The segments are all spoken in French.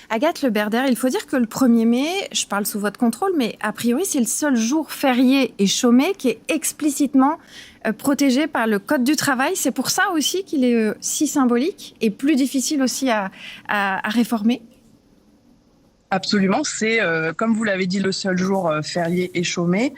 Agathe Le Berder, il faut dire que le 1er mai, je parle sous votre contrôle, mais a priori, c'est le seul jour férié et chômé qui est explicitement protégé par le Code du travail. C'est pour ça aussi qu'il est si symbolique et plus difficile aussi à réformer. Absolument, c'est, comme vous l'avez dit, le seul jour férié et chômé.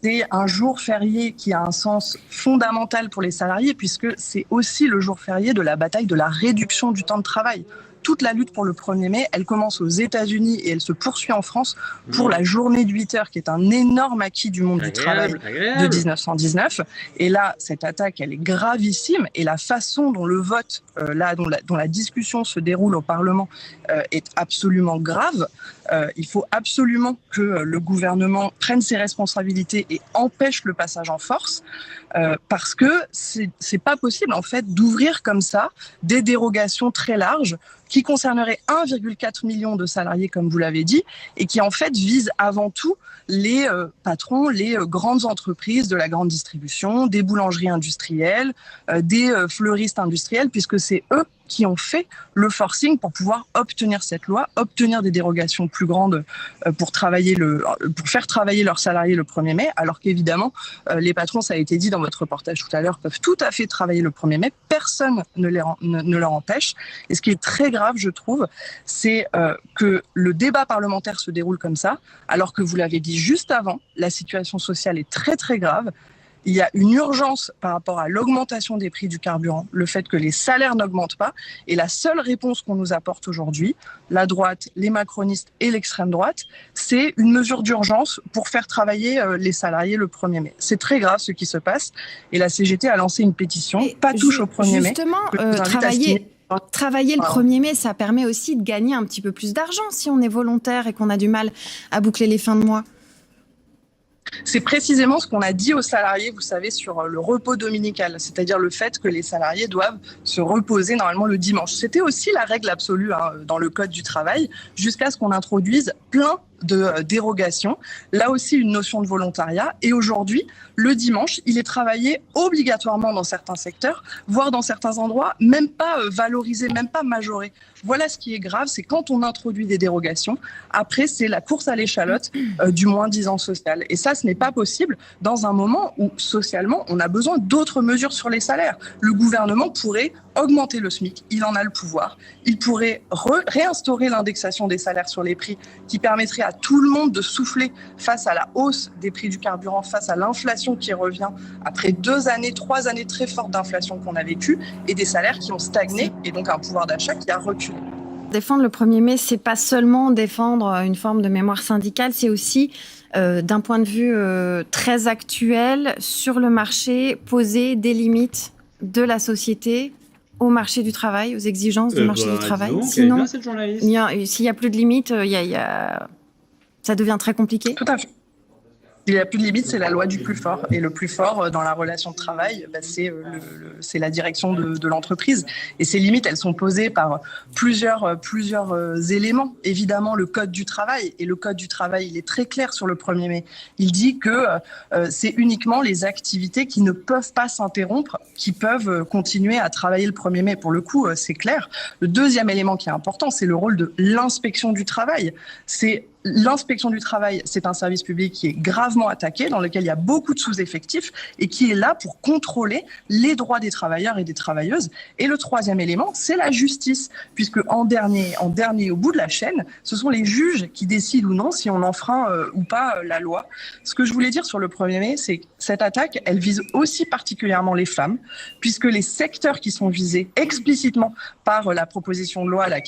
C'est un jour férié qui a un sens fondamental pour les salariés, puisque c'est aussi le jour férié de la bataille de la réduction du temps de travail. Toute la lutte pour le 1er mai, elle commence aux États-Unis et elle se poursuit en France pour la journée de 8 heures, qui est un énorme acquis du monde du travail de 1919. Et là, cette attaque, elle est gravissime. Et la façon dont le vote, dont la discussion se déroule au Parlement est absolument grave. Il faut absolument que le gouvernement prenne ses responsabilités et empêche le passage en force, parce que c'est pas possible en fait d'ouvrir comme ça des dérogations très larges qui concerneraient 1,4 million de salariés, comme vous l'avez dit, et qui en fait visent avant tout les patrons, les grandes entreprises de la grande distribution, des boulangeries industrielles, des fleuristes industriels, puisque c'est eux qui ont fait le forcing pour pouvoir obtenir cette loi, obtenir des dérogations plus grandes pour faire travailler leurs salariés le 1er mai, alors qu'évidemment, les patrons, ça a été dit dans votre reportage tout à l'heure, peuvent tout à fait travailler le 1er mai. Personne ne leur empêche. Et ce qui est très grave, je trouve, c'est que le débat parlementaire se déroule comme ça, alors que vous l'avez dit juste avant, la situation sociale est très très grave. Il y a une urgence par rapport à l'augmentation des prix du carburant, le fait que les salaires n'augmentent pas. Et la seule réponse qu'on nous apporte aujourd'hui, la droite, les macronistes et l'extrême droite, c'est une mesure d'urgence pour faire travailler les salariés le 1er mai. C'est très grave ce qui se passe. Et la CGT a lancé une pétition, pas touche au 1er mai. Justement, travailler le 1er mai, ça permet aussi de gagner un petit peu plus d'argent si on est volontaire et qu'on a du mal à boucler les fins de mois. C'est précisément ce qu'on a dit aux salariés, vous savez, sur le repos dominical, c'est-à-dire le fait que les salariés doivent se reposer normalement le dimanche. C'était aussi la règle absolue dans le Code du travail, jusqu'à ce qu'on introduise plein de dérogations. Là aussi, une notion de volontariat. Et aujourd'hui, le dimanche, il est travaillé obligatoirement dans certains secteurs, voire dans certains endroits, même pas valorisé, même pas majoré. Voilà ce qui est grave, c'est quand on introduit des dérogations, après c'est la course à l'échalote du moins-disant social. Et ça, ce n'est pas possible dans un moment où socialement, on a besoin d'autres mesures sur les salaires. Le gouvernement pourrait augmenter le SMIC, il en a le pouvoir. Il pourrait réinstaurer l'indexation des salaires sur les prix qui permettrait à tout le monde de souffler face à la hausse des prix du carburant, face à l'inflation qui revient après 3 années très fortes d'inflation qu'on a vécues et des salaires qui ont stagné et donc un pouvoir d'achat qui a reculé. Défendre le 1er mai, c'est pas seulement défendre une forme de mémoire syndicale, c'est aussi, d'un point de vue très actuel, sur le marché, poser des limites de la société au marché du travail, aux exigences du marché du travail. Sinon, s'il n'y a plus de limites, ça devient très compliqué. Tout à fait. Il n'y a plus de limite, c'est la loi du plus fort. Et le plus fort dans la relation de travail, c'est la direction de l'entreprise. Et ces limites, elles sont posées par plusieurs éléments. Évidemment, le Code du travail. Et le Code du travail, il est très clair sur le 1er mai. Il dit que c'est uniquement les activités qui ne peuvent pas s'interrompre, qui peuvent continuer à travailler le 1er mai. Pour le coup, c'est clair. Le deuxième élément qui est important, c'est le rôle de l'inspection du travail. L'inspection du travail, c'est un service public qui est gravement attaqué, dans lequel il y a beaucoup de sous-effectifs et qui est là pour contrôler les droits des travailleurs et des travailleuses. Et le troisième élément, c'est la justice, puisque en dernier, au bout de la chaîne, ce sont les juges qui décident ou non si on enfreint ou pas la loi. Ce que je voulais dire sur le 1er mai, c'est que cette attaque, elle vise aussi particulièrement les femmes, puisque les secteurs qui sont visés explicitement par la proposition de loi là,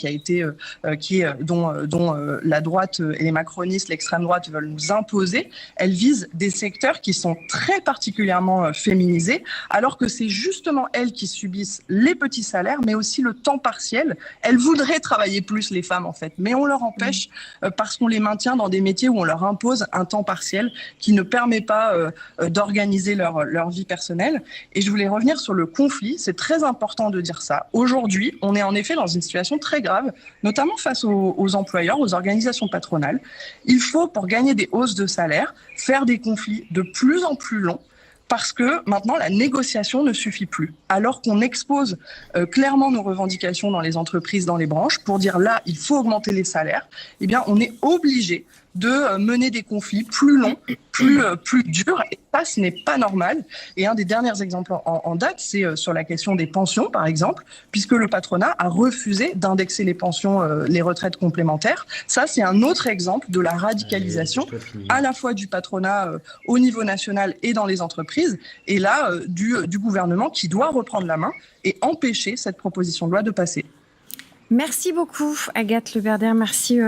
dont la droite et les macronistes, l'extrême droite veulent nous imposer, elle vise des secteurs qui sont très particulièrement féminisés, alors que c'est justement elles qui subissent les petits salaires, mais aussi le temps partiel. Elles voudraient travailler plus, les femmes, en fait, mais on leur empêche parce qu'on les maintient dans des métiers où on leur impose un temps partiel qui ne permet pas d'organiser leur vie personnelle. Et je voulais revenir sur le conflit. C'est très important de dire ça. Aujourd'hui, on est en effet dans une situation très grave, notamment face aux employeurs, aux organisations patronales. Il faut, pour gagner des hausses de salaire, faire des conflits de plus en plus longs, parce que maintenant la négociation ne suffit plus. Alors qu'on expose clairement nos revendications dans les entreprises, dans les branches, pour dire là, il faut augmenter les salaires, eh bien on est obligé de mener des conflits plus longs, plus durs, et ça, ce n'est pas normal. Et un des derniers exemples en date, c'est sur la question des pensions, par exemple, puisque le patronat a refusé d'indexer les pensions, les retraites complémentaires. Ça, c'est un autre exemple de la radicalisation, à la fois du patronat au niveau national et dans les entreprises, et là, du gouvernement qui doit reprendre la main et empêcher cette proposition de loi de passer. Merci beaucoup, Agathe Le Berder. Merci.